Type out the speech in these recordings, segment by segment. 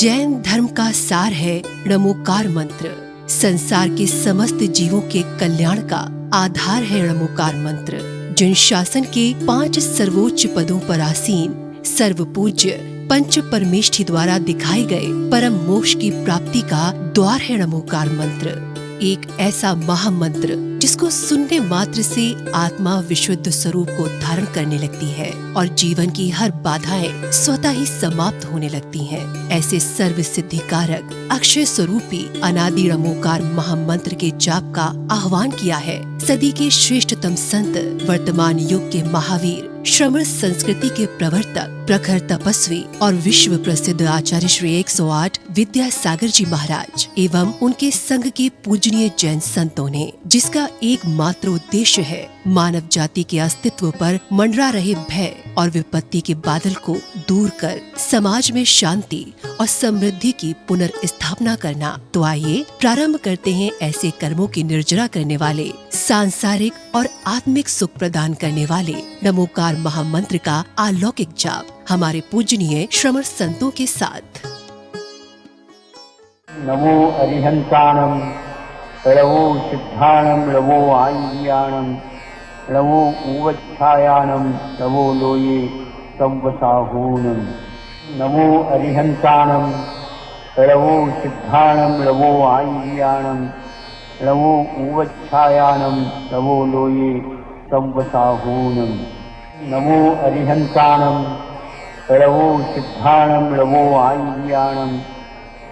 जैन धर्म का सार है णमोकार मंत्र। संसार के समस्त जीवों के कल्याण का आधार है णमोकार मंत्र। जिन शासन के 5 सर्वोच्च पदों पर आसीन सर्व पूज्य पंच परमेष्ठी द्वारा दिखाए गए परम मोक्ष की प्राप्ति का द्वार है णमोकार मंत्र। एक ऐसा महामंत्र जिसको सुनने मात्र से आत्मा विशुद्ध स्वरूप को धारण करने लगती है और जीवन की हर बाधाएं स्वतः ही समाप्त होने लगती हैं। ऐसे सर्व सिद्धिकारक अक्षय स्वरूपी अनादि णमोकार महामंत्र के जाप का आह्वान किया है सदी के श्रेष्ठतम संत, वर्तमान युग के महावीर, श्रमण संस्कृति के प्रवर्तक, प्रखर तपस्वी और विश्व प्रसिद्ध आचार्य श्री 108 विद्यासागर जी महाराज एवं उनके संघ के पूजनीय जैन संतों ने, जिसका एकमात्र उद्देश्य है मानव जाति के अस्तित्व पर मंडरा रहे भय और विपत्ति के बादल को दूर कर समाज में शांति और समृद्धि की पुनर्स्थापना करना। तो आइए प्रारंभ करते हैं ऐसे कर्मों की निर्जरा करने वाले, सांसारिक और आत्मिक सुख प्रदान करने वाले णमोकार महामंत्र का अलौकिक जाप हमारे पूजनीय श्रमण संतों के साथ। नमो अरिहंताणं णवो सिद्धाणं णवो आय्याणं णवो उवच्छायाणं णवो लोये संवसाहूनं। नमो अरिहंताणं णवो सिद्धाणं णवो आय्याणं णवो उवच्छायाणं णवो लोये संवसाहूनं। नमो अरिहंताणं णवो सिद्धाणं णवो आय्याणं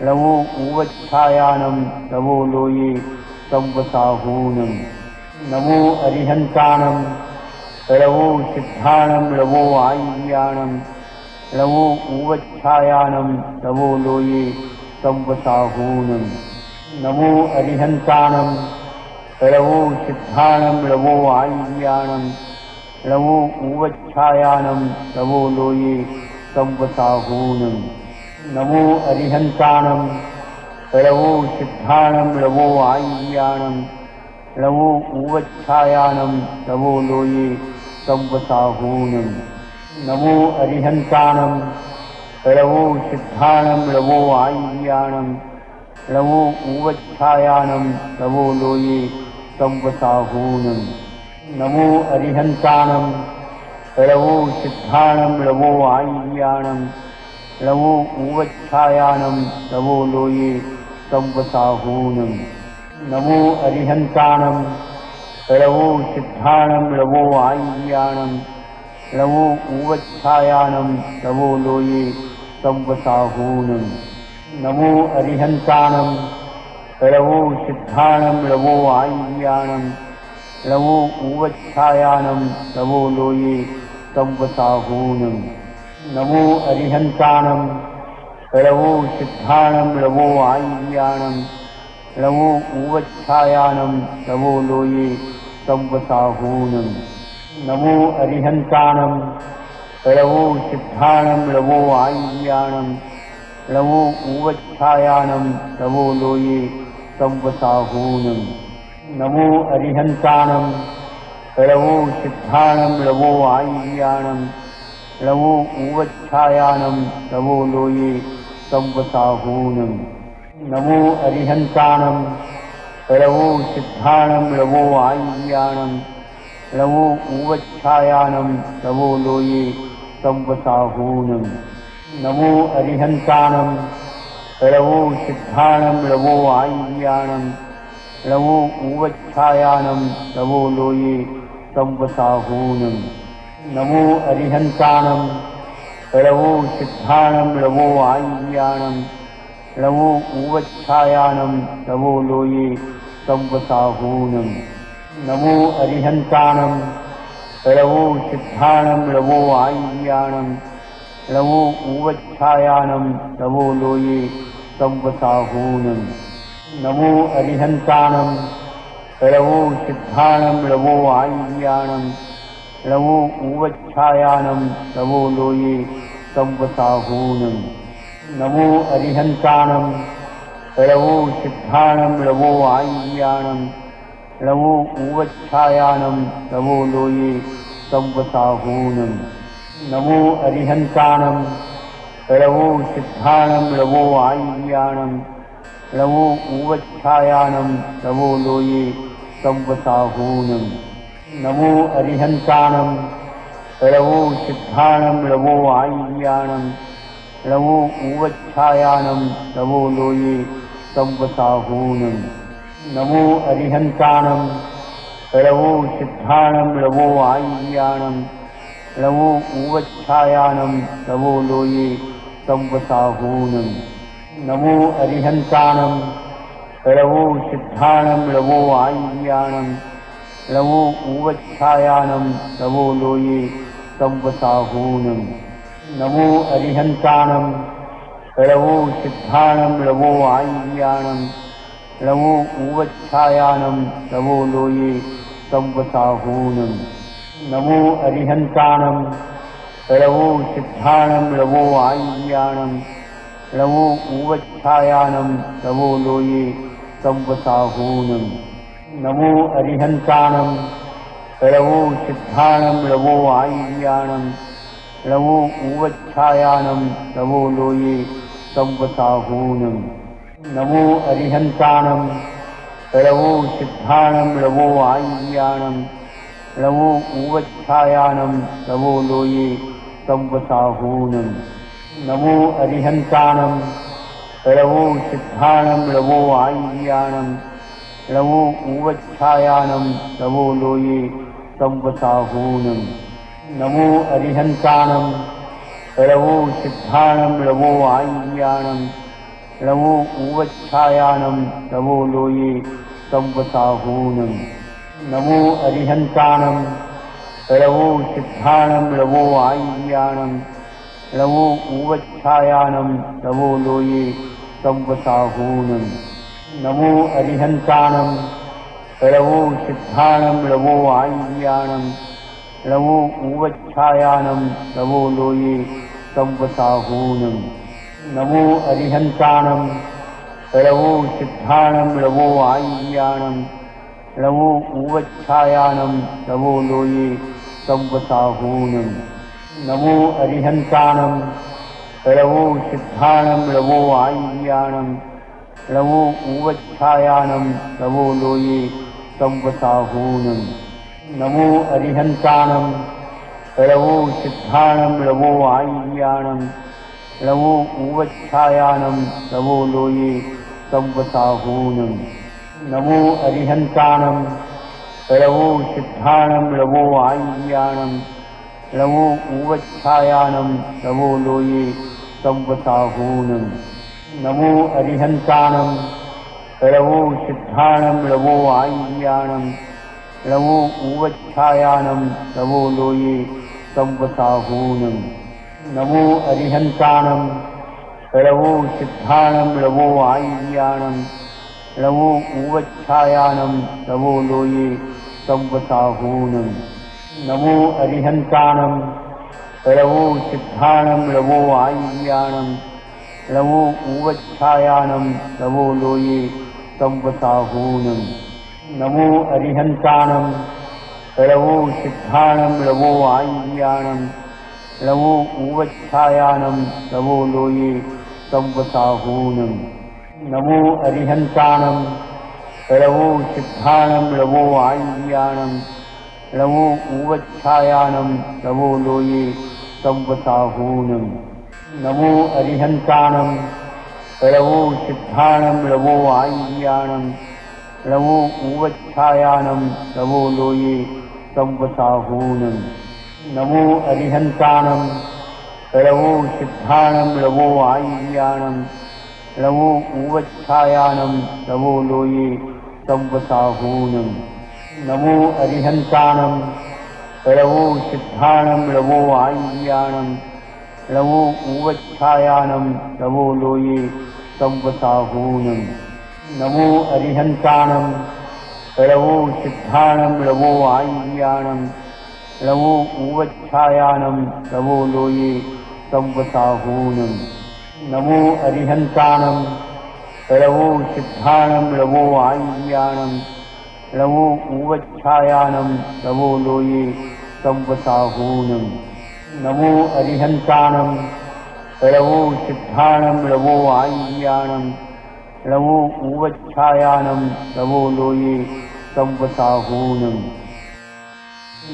णवो उवच्छायाणं णवो लोये संवसाहूनं। नमो अरिहंताणं णवो सिद्धाणं णवो आय्याणं णवो उवच्छायाणं णवो लोये संवसाहूनं। नमो अरिहंताणं णवो सिद्धाणं णवो आय्याणं णवो उवच्छायाणं णवो लोये संवसाहूनं। नमो अरिहंताणं णवो सिद्धाणं णवो आय्याणं णवो उवच्छायाणं णवो लोये संवसाहूनं। नमो अरिहंताणं णवो सिद्धाणं णवो आय्याणं णवो उवच्छायाणं णवो लोये संवसाहूनं। नमो अरिहंताणं णवो सिद्धाणं णवो आय्याणं णवो उवच्छायाणं णवो लोये संवसाहूनं। नमो अरिहंताणं णवो सिद्धाणं णवो आय्याणं णवो उवच्छायाणं णवो लोये संवसाहूनं। नमो अरिहंताणं णवो सिद्धाणं णवो आय्याणं णवो उवच्छायाणं णवो लोये संवसाहूनं। नमो अरिहंताणं णवो सिद्धाणं णवो आय्याणं णवो उवच्छायाणं णवो लोये संवसाहूनं। नमो अरिहंताणं णवो सिद्धाणं णवो आय्याणं णवो उवच्छायाणं णवो लोये संवसाहूनं। नमो अरिहंताणं णवो सिद्धाणं णवो आय्याणं णवो उवच्छायाणं णवो लोये संवसाहूनं। नमो अरिहंताणं णवो सिद्धाणं णवो आय्याणं णवो उवच्छायाणं णवो लोये संवसाहूनं। नमो अरिहंताणं णवो सिद्धाणं णवो आय्याणं णवो उवच्छायाणं णवो लोये संवसाहूनं। नमो अरिहंताणं णवो सिद्धाणं णवो आय्याणं णवो उवच्छायाणं णवो लोये संवसाहूनं। नमो अरिहंताणं णवो सिद्धाणं णवो आय्याणं णवो उवच्छायाणं णवो लोये संवसाहूनं। नमो अरिहंताणं णवो सिद्धाणं णवो आय्याणं णवो उवच्छायाणं णवो लोये संवसाहूनं। नमो अरिहंताणं णवो सिद्धाणं णवो आय्याणं णवो उवच्छायाणं णवो लोये संवसाहूनं। नमो अरिहंताणं ळवो सिद्धाणं ळवो आय्याणं ळवो ऊवच्छायानं ळवो लोये संवसाहूनं नमो अरिहन्ताणं ळवो सिद्धाणं ळवो आय्याणं ळवो ऊवच्छायानं ळवो लोये संवसाहूनं नमो अरिहन्ताणं ळवो सिद्धाणं ळवो आय्याणं ळवो ऊवच्छायानं ळवो लोये संवसाहूनं नमो अरिहन्ताणं ळवो सिद्धाणं ळवो आय्याणं ळवो ऊवच्छायानं ळवो लोये संवसाहूनं नमो अरिहन्ताणं ळवो सिद्धाणं ळवो आय्याणं ळवो ऊवच्छायानं ळवो लोये संवसाहूनं नमो अरिहन्ताणं ळवो सिद्धाणं ळवो आय्याणं ळवो ऊवच्छायानं ळवो लोये संवसाहूनं नमो अरिहन्ताणं ळवो सिद्धाणं ळवो आय्याणं ळवो ऊवच्छायानं ळवो लोये संवसाहूनं नमो अरिहन्ताणं ळवो सिद्धाणं ळवो आय्याणं ळवो ऊवच्छायानं ळवो लोये संवसाहूनं नमो अरिहन्ताणं ळवो सिद्धाणं ळवो आय्याणं ळवो ऊवच्छायानं ळवो लोये संवसाहूनं नमो अरिहन्ताणं ळवो सिद्धाणं ळवो आय्याणं ळवो ऊवच्छायानं ळवो लोये संवसाहूनं नमो अरिहन्ताणं ळवो सिद्धाणं ळवो आय्याणं ळवो ऊवच्छायानं ळवो लोये संवसाहूनं नमो अरिहन्ताणं ळवो सिद्धाणं ळवो आय्याणं ळवो ऊवच्छायानं ळवो लोये संवसाहूनं नमो अरिहन्ताणं ळवो सिद्धाणं ळवो आय्याणं ळवो ऊवच्छायानं ळवो लोये संवसाहूनं नमो अरिहन्ताणं ळवो सिद्धाणं ळवो आय्याणं ळवो ऊवच्छायानं ळवो लोये संवसाहूनं नमो अरिहन्ताणं ळवो सिद्धाणं ळवो आय्याणं ळवो ऊवच्छायानं ळवो लोये संवसाहूनं नमो अरिहन्ताणं ळवो सिद्धाणं ळवो आय्याणं ळवो ऊवच्छायानं ळवो लोये संवसाहूनं नमो अरिहन्ताणं ळवो सिद्धाणं ळवो आय्याणं ळवो ऊवच्छायानं ळवो लोये संवसाहूनं नमो अरिहन्ताणं ळवो सिद्धाणं ळवो आय्याणं ळवो ऊवच्छायानं ळवो लोये संवसाहूनं नमो अरिहन्ताणं ळवो सिद्धाणं ळवो आय्याणं ळवो ऊवच्छायानं ळवो लोये संवसाहूनं नमो अरिहन्ताणं ळवो सिद्धाणं ळवो आय्याणं ळवो ऊवच्छायानं ळवो लोये संवसाहूनं नमो अरिहन्ताणं ळवो सिद्धाणं ळवो आय्याणं ळवो ऊवच्छायानं ळवो लोये संवसाहूनं नमो अरिहन्ताणं ळवो सिद्धाणं ळवो आय्याणं ळवो ऊवच्छायानं ळवो लोये संवसाहूनं नमो अरिहन्ताणं ळवो सिद्धाणं ळवो आय्याणं ळवो ऊवच्छायानं ळवो लोये संवसाहूनं नमो अरिहन्ताणं ळवो सिद्धाणं ळवो आय्याणं ळवो ऊवच्छायानं ळवो लोये संवसाहूनं नमो अरिहन्ताणं ळवो सिद्धाणं ळवो आय्याणं ळवो ऊवच्छायानं ळवो लोये संवसाहूनं नमो अरिहन्ताणं ळवो सिद्धाणं ळवो आय्याणं ळवो ऊवच्छायानं ळवो लोये संवसाहूनं नमो अरिहन्ताणं लवो सिद्धाणं लवो आय्याणं लवो उवच्छायानं लवो लोये संवसाहूनम्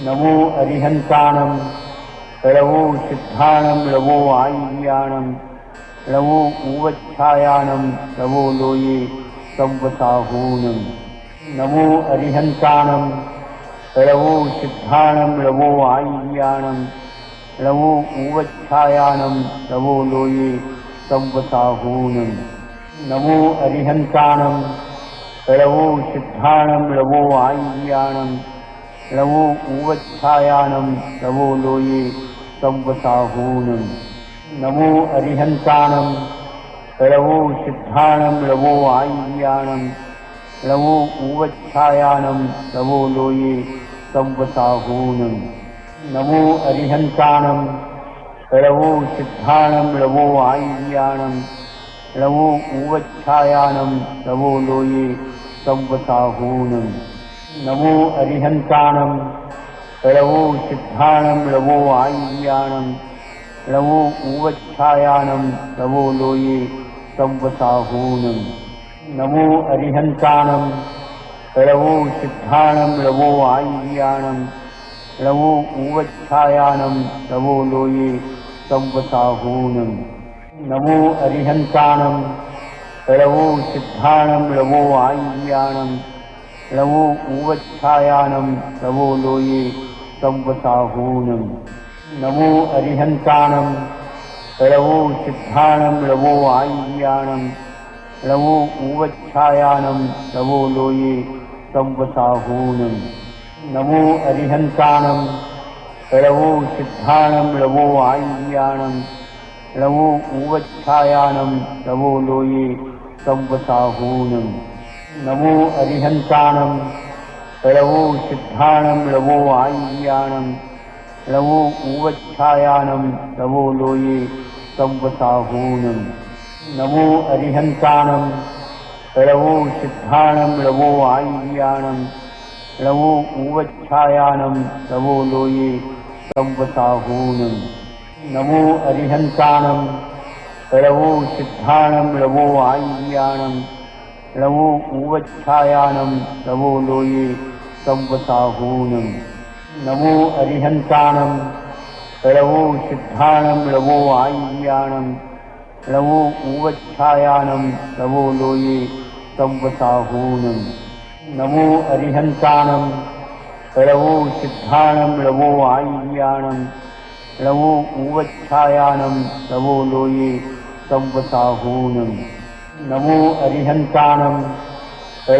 नमो अरिहन्ताणं लवो सिद्धाणं लवो आय्याणं लवो उवच्छायानं लवो लोये संवसाहूनम् नमो अरिहन्ताणं लवो सिद्धाणं लवो आय्याणं लवो उवच्छायानं लवो लोये संवसाहूनम् नमो अरिहन्ताणं लवो सिद्धाणं लवो आय्याणं लवो उवच्छायानं लवो लोये संवसाहूनम् नमो अरिहन्ताणं लवो सिद्धाणं लवो आय्याणं लवो उवच्छायानं लवो लोये संवसाहूनम् नमो अरिहन्ताणं लवो सिद्धाणं लवो आय्याणं लवो उवच्छायानं लवो लोये संवसाहूनम् नमो अरिहन्ताणं लवो सिद्धाणं लवो आय्याणं लवो उवच्छायानं लवो लोये संवसाहूनम् नमो अरिहन्ताणं लवो सिद्धाणं लवो आय्याणं लवो उवच्छायानं लवो लोये संवसाहूनम् नमो अरिहन्ताणं लवो सिद्धाणं लवो आय्याणं लवो उवच्छायानं लवो लोये संवसाहूनम् नमो अरिहन्ताणं लवो सिद्धाणं लवो आय्याणं लवो उवच्छायानं लवो लोये संवसाहूनम् नमो अरिहन्ताणं लवो सिद्धाणं लवो आय्याणं लवो उवच्छायानं लवो लोये संवसाहूनम् नमो अरिहन्ताणं लवो सिद्धाणं लवो आय्याणं लवो उवच्छायानं लवो लोये संवसाहूनम् नमो अरिहन्ताणं लवो सिद्धाणं लवो आय्याणं लवो उवच्छायानं लवो लोये संवसाहूनम् नमो अरिहन्ताणं लवो सिद्धाणं लवो आय्याणं लवो उवच्छायानं लवो लोये संवसाहूनम् नमो अरिहन्ताणं लवो सिद्धाणं लवो आय्याणं लवो उवच्छायानं लवो लोये संवसाहूनम् नमो अरिहन्ताणं लवो सिद्धाणं लवो आय्याणं लवो उवच्छायानं लवो लोये संवसाहूनम् नमो अरिहन्ताणं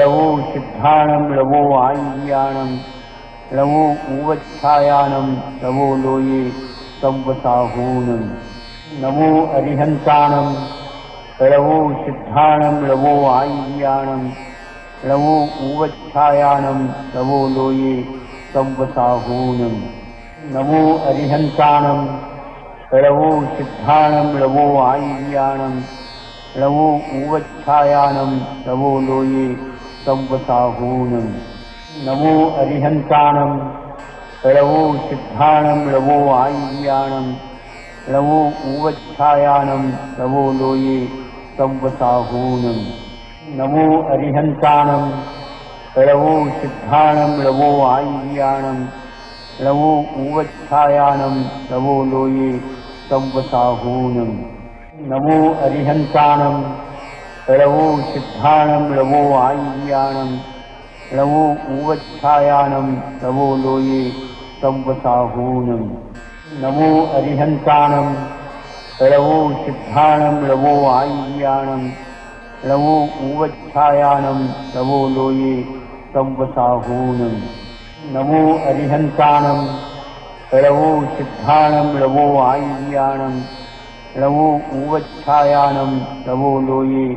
लवो सिद्धाणं लवो आय्याणं लवो उवच्छायानं लवो लोये संवसाहूनम् नमो अरिहन्ताणं लवो सिद्धाणं लवो आय्याणं लवो उवच्छायानं लवो लोये संवसाहूनम् नमो अरिहन्ताणं लवो सिद्धाणं लवो आय्याणं लवो उवच्छायानं लवो लोये संवसाहूनम् नमो अरिहन्ताणं लवो सिद्धाणं लवो आय्याणं लवो उवच्छायानं लवो लोये संवसाहूनम् नमो अरिहन्ताणं लवो सिद्धाणं लवो आय्याणं लवो उवच्छायानं लवो लोये संवसाहूनम् नमो अरिहन्ताणं लवो सिद्धाणं लवो आय्याणं लवो उवच्छायानं लवो लोये संवसाहूनम् नमो अरिहन्ताणं लवो सिद्धाणं लवो आय्याणं लवो उवच्छायानं लवो लोये संवसाहूनम् नमो अरिहन्ताणं लवो सिद्धाणं लवो आय्याणं लवो उवच्छायानं लवो लोये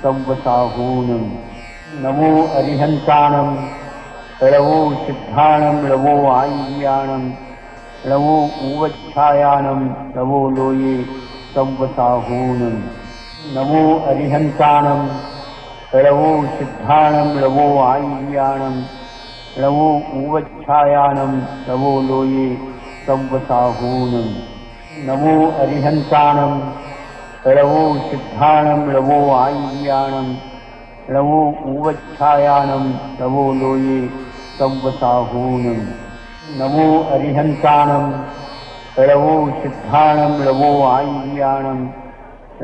संवसाहूनम् नमो अरिहन्ताणं लवो सिद्धाणं लवो आय्याणं लवो उवच्छायानं लवो लोये संवसाहूनम् नमो अरिहन्ताणं लवो सिद्धाणं लवो आय्याणं लवो उवच्छायानं लवो लोये संवसाहूनम् नमो अरिहन्ताणं लवो सिद्धाणं लवो आय्याणं लवो ऊवच्छायानं लवो लोये संवसाहूनं नमो अरिहन्तानं लवो सिद्धाणं लवो आय्याणं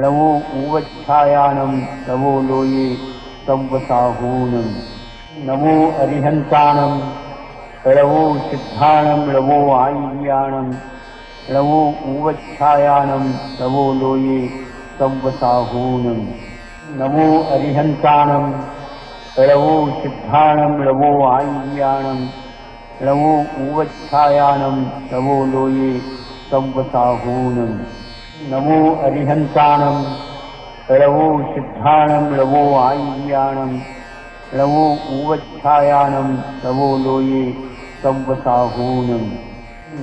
लवो ऊवच्छायानं लवो लोये संवसाहूनं नमो अरिहन्तानं लवो सिद्धाणं लवो आय्याणं लवो ऊवच्छायानं लवो लोये संवसाहूनं नमो अरिहन्तानं लवो सिद्धाणं लवो आय्याणं लवो ऊवच्छायानं लवो लोये संवसाहूनं नमो अरिहन्तानं लवो सिद्धाणं लवो आय्याणं लवो ऊवच्छायानं लवो लोये संवसाहूनं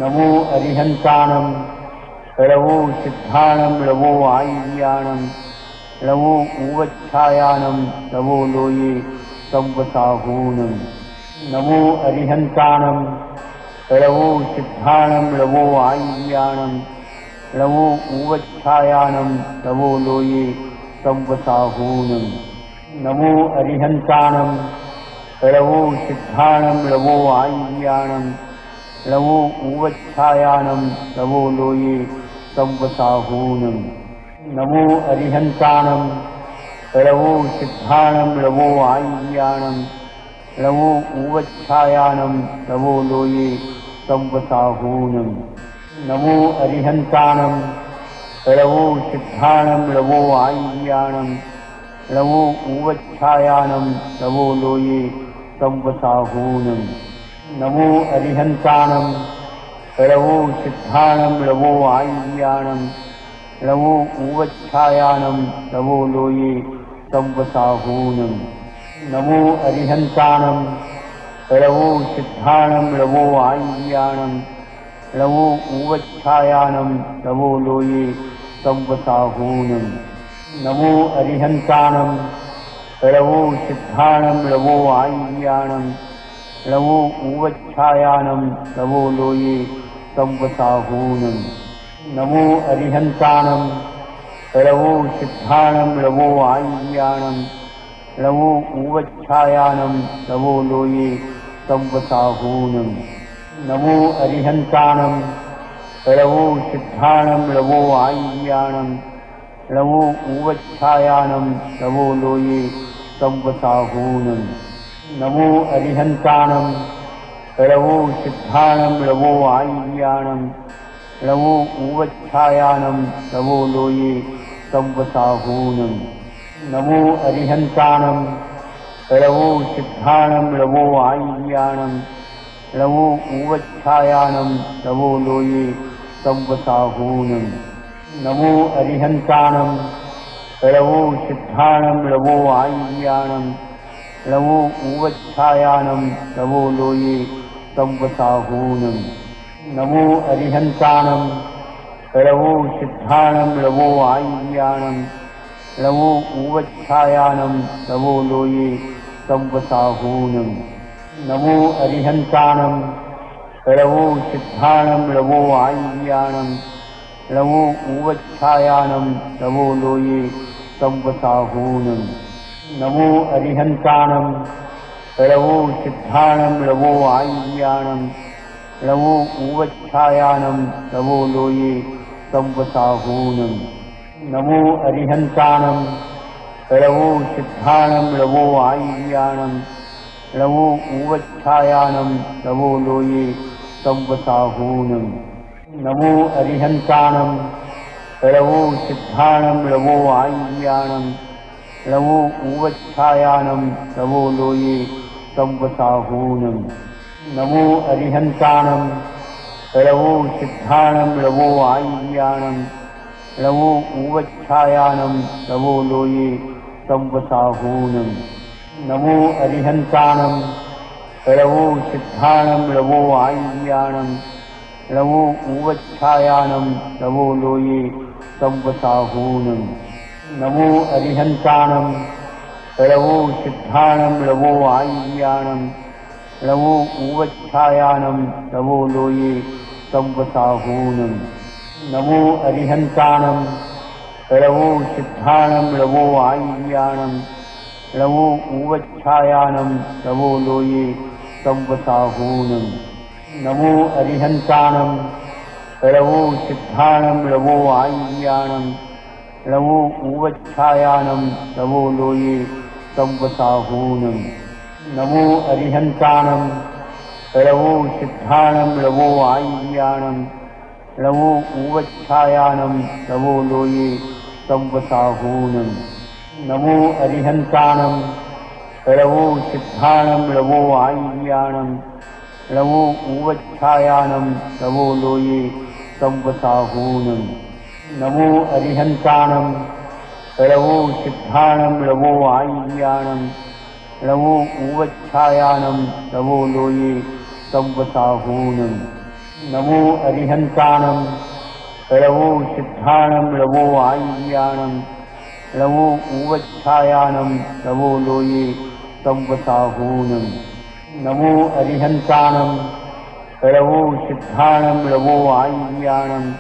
नमो अरिहन्तानं लवो सिद्धाणं लवो आय्याणं लवो ऊवच्छायानं लवो लोये संवसाहूनं नमो अरिहन्तानं लवो सिद्धाणं लवो आय्याणं लवो ऊवच्छायानं लवो लोये संवसाहूनं नमो अरिहन्तानं लवो सिद्धाणं लवो आय्याणं लवो ऊवच्छायानं लवो लोये संवसाहूनं नमो अरिहन्तानं लवो सिद्धाणं लवो आय्याणं लवो ऊवच्छायानं लवो लोये संवसाहूनं नमो अरिहन्तानं लवो सिद्धाणं लवो आय्याणं लवो ऊवच्छायानं लवो लोये संवसाहूनं नमो अरिहन्तानं लवो सिद्धाणं लवो आय्याणं लवो ऊवच्छायानं लवो लोये संवसाहूनं नमो अरिहन्तानं लवो सिद्धाणं लवो आय्याणं लवो ऊवच्छायानं लवो लोये संवसाहूनं नमो अरिहन्तानं लवो सिद्धाणं लवो आय्याणं लवो ऊवच्छायानं लवो लोये संवसाहूनं नमो अरिहन्तानं लवो सिद्धाणं लवो आय्याणं लवो ऊवच्छायानं लवो लोये संवसाहूनं नमो अरिहन्तानं लवो सिद्धाणं लवो आय्याणं लवो ऊवच्छायानं लवो लोये संवसाहूनं नमो अरिहन्तानं लवो सिद्धाणं लवो आय्याणं लवो ऊवच्छायानं लवो लोये संवसाहूनं नमो अरिहन्तानं लवो सिद्धाणं लवो आय्याणं लवो ऊवच्छायानं लवो लोये संवसाहूनं नमो अरिहन्तानं लवो सिद्धाणं लवो आय्याणं लवो ऊवच्छायानं लवो लोये संवसाहूनं नमो अरिहन्तानं लवो सिद्धाणं लवो आय्याणं लवो ऊवच्छायानं लवो लोये संवसाहूनं नमो अरिहन्तानं लवो सिद्धाणं लवो आय्याणं लवो ऊवच्छायानं लवो लोये संवसाहूनं नमो अरिहन्तानं लवो सिद्धाणं लवो आय्याणं लवो ऊवच्छायानं लवो लोये संवसाहूनं नमो अरिहन्तानं लवो सिद्धाणं लवो आय्याणं लवो ऊवच्छायानं लवो लोये संवसाहूनं नमो अरिहन्तानं लवो सिद्धाणं लवो आय्याणं लवो ऊवच्छायानं लवो लोये संवसाहूनं नमो अरिहन्तानं लवो सिद्धाणं लवो आय्याणं लवो ऊवच्छायानं लवो लोये संवसाहूनं नमो अरिहन्तानं लवो सिद्धाणं लवो आय्याणं लवो ऊवच्छायानं लवो लोये संवसाहूनं नमो अरिहन्तानं लवो सिद्धाणं लवो आय्याणं लवो ऊवच्छायानं लवो लोये संवसाहूनं नमो अरिहन्तानं रवो सिद्धाणं रवो आय्याणं रवो उवच्छायानं रवो लोये संवसाहूनं नमो अरिहन्ताणं रवो सिद्धाणं रवो आय्याणं रवो उवच्छायानं रवो लोये संवसाहूनं नमो अरिहन्ताणं रवो सिद्धाणं रवो आय्याणं रवो उवच्छायानं रवो लोये संवसाहूनं नमो अरिहन्ताणं रवो सिद्धाणं रवो आय्याणं रवो उवच्छायानं रवो लोये संवसाहूनं नमो अरिहन्ताणं रवो सिद्धाणं रवो आय्याणं रवो उवच्छायानं रवो लोये संवसाहूनं नमो अरिहन्ताणं रवो सिद्धाणं रवो आय्याणं रवो उवच्छायानं रवो लोये संवसाहूनं नमो अरिहन्ताणं रवो सिद्धाणं रवो आय्याणं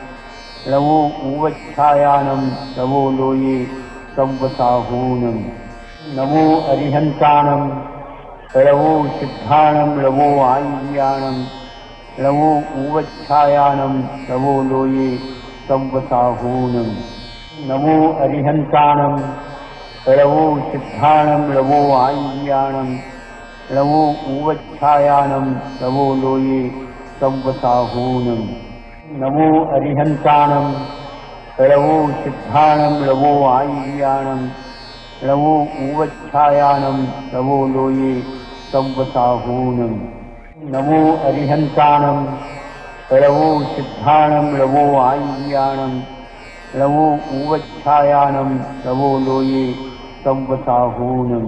रवो उवच्छायानं रवो लोये संवसाहूनं नमो अरिहन्ताणं रवो सिद्धाणं रवो आय्याणं रवो उवच्छायानं रवो लोये संवसाहूनं नमो अरिहन्ताणं रवो सिद्धाणं रवो आय्याणं रवो उवच्छायानं रवो लोये संवसाहूनं नमो अरिहन्ताणं रवो सिद्धाणं रवो आय्याणं रवो उवच्छायानं रवो लोये संवसाहूनं नमो अरिहन्ताणं रवो सिद्धाणं रवो आय्याणं रवो उवच्छायानं रवो लोये संवसाहूनं